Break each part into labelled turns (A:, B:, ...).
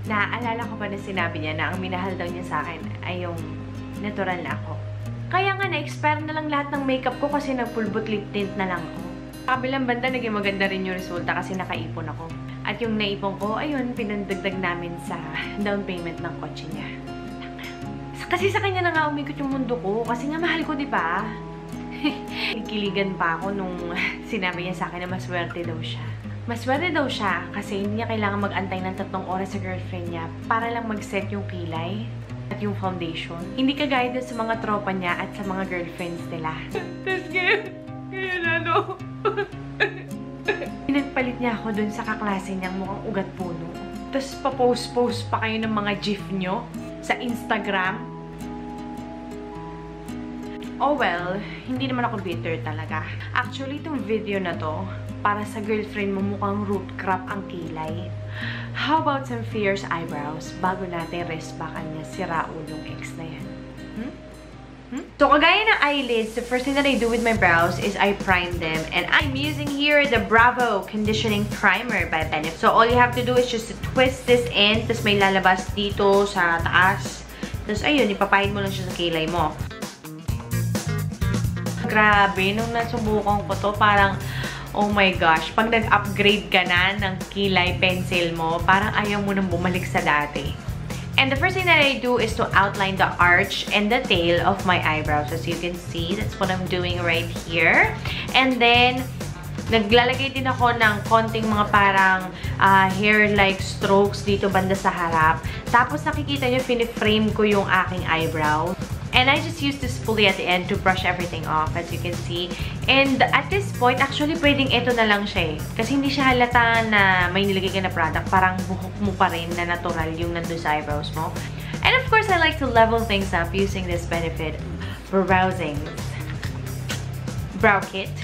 A: Naaalala ko pa na sinabi niya na ang minahal daw niya sa akin ay yung natural na ako. Kaya nga, na-expire na lang lahat ng makeup ko kasi nagpulbot lip tint na lang ako. Kabilang banda, naging maganda rin yung resulta kasi nakaipon ako. At yung naipon ko, ayun, pinandagdag namin sa down payment ng kotse niya. Kasi sa kanya na nga umikot yung mundo ko. Kasi nga mahal ko, di ba? Nagkiligan pa ako nung sinabi niya sa akin na maswerte daw siya. Maswerte daw siya kasi hindi niya kailangan mag-antay ng 3 oras sa girlfriend niya para lang mag-set yung kilay at yung foundation. Hindi kagaya dun sa mga tropa niya at sa mga girlfriends nila. Tapos ngayon ano? Pinagpalit niya ako dun sa kaklase niyang mukhang ugat puno. Tapos pa-post-post pa kayo ng mga gif nyo sa Instagram. Oh well, hindi naman ako bitter talaga. Actually, itong video na to, para sa girlfriend mo mukhang root crop ang kilay. How about some fierce eyebrows bago natin rest backan niya si Raul yung ex na yan? So, kagaya ng eyelids, the first thing that I do with my brows is I prime them. And I'm using here the Bravo Conditioning Primer by Benefit. So, all you have to do is just to twist this in. Tapos may lalabas dito sa taas. Tapos, ayun, ipapahid mo lang siya sa kilay mo. Grabe, nung nasubukan ko to, parang, oh my gosh, pag nag-upgrade ka na ng kilay pencil mo, parang ayaw mo nang bumalik sa dati. And the first thing that I do is to outline the arch and the tail of my eyebrows. As you can see, that's what I'm doing right here. And then, naglalagay din ako ng konting mga parang hair-like strokes dito banda sa harap. Tapos nakikita nyo, fini-frame ko yung aking eyebrow. And I just use this spoolie at the end to brush everything off, as you can see. And at this point, actually, pwedeng ito na lang siya eh. Kasi hindi siya halata na may nilagay ka na product. Parang buhok mo pa rin na natural yung nandun sa eyebrows mo. And of course, I like to level things up using this Benefit Browsing Brow Kit.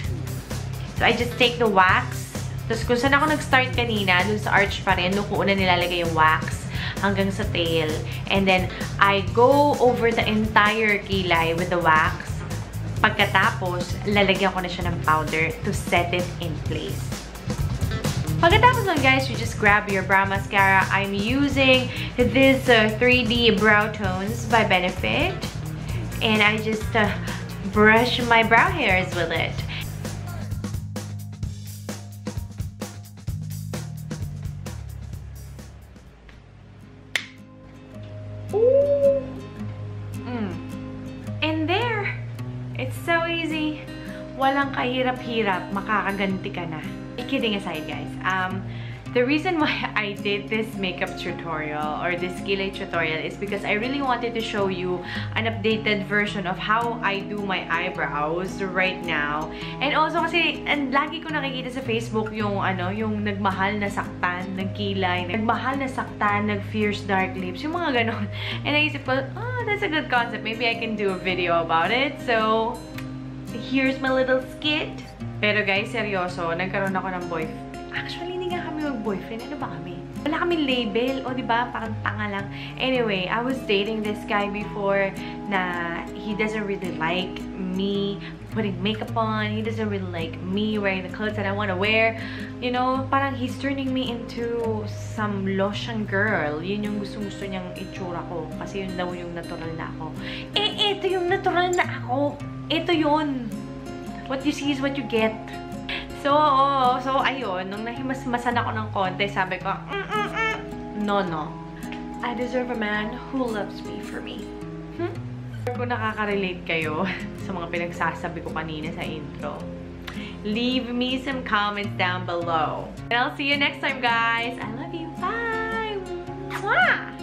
A: So I just take the wax. Tapos kung saan ako nag-start kanina, dun sa arch pa rin, doon ko una nilalagay yung wax hanggang sa tail. And then, I go over the entire kilay with the wax. Pagkatapos, lalagyan ko na siya ng powder to set it in place. Pagkatapos lang guys, you just grab your brow mascara. I'm using this 3D Brow Tones by Benefit. And I just brush my brow hairs with it. And there! It's so easy. Walang kahirap-hirap, makakaganti ka na. Kidding aside, guys. The reason why I did this makeup tutorial or this kilay tutorial is because I really wanted to show you an updated version of how I do my eyebrows right now. And also kasi, and lagi ko nakikita sa Facebook yung yung nagmahal na saktan ng kilay, nagmahal na saktan, nag-fierce dark lips, yung mga ganon. And naisip ko, oh, that's a good concept. Maybe I can do a video about it. So, here's my little skit. Pero guys, seryoso, nagkaroon ako ng boyfriend. Actually, hindi nga kami mag-boyfriend. Ano ba kami? Wala kaming label. O, diba? Parang tanga lang. Anyway, I was dating this guy before na he doesn't really like me putting makeup on. He doesn't really like me wearing the clothes that I want to wear. You know, parang he's turning me into some lotion girl. Yun yung gusto-gusto niyang itsura ko. Kasi yun daw yung natural na ako. Eh, ito yung natural na ako. Ito yun. What you see is what you get. So, ayun, nung nahimasmasan ako ng konti, sabi ko, no. I deserve a man who loves me for me. Kung nakaka-relate kayo sa mga pinagsasabi ko kanina sa intro, leave me some comments down below. And I'll see you next time, guys. I love you. Bye! Mwah!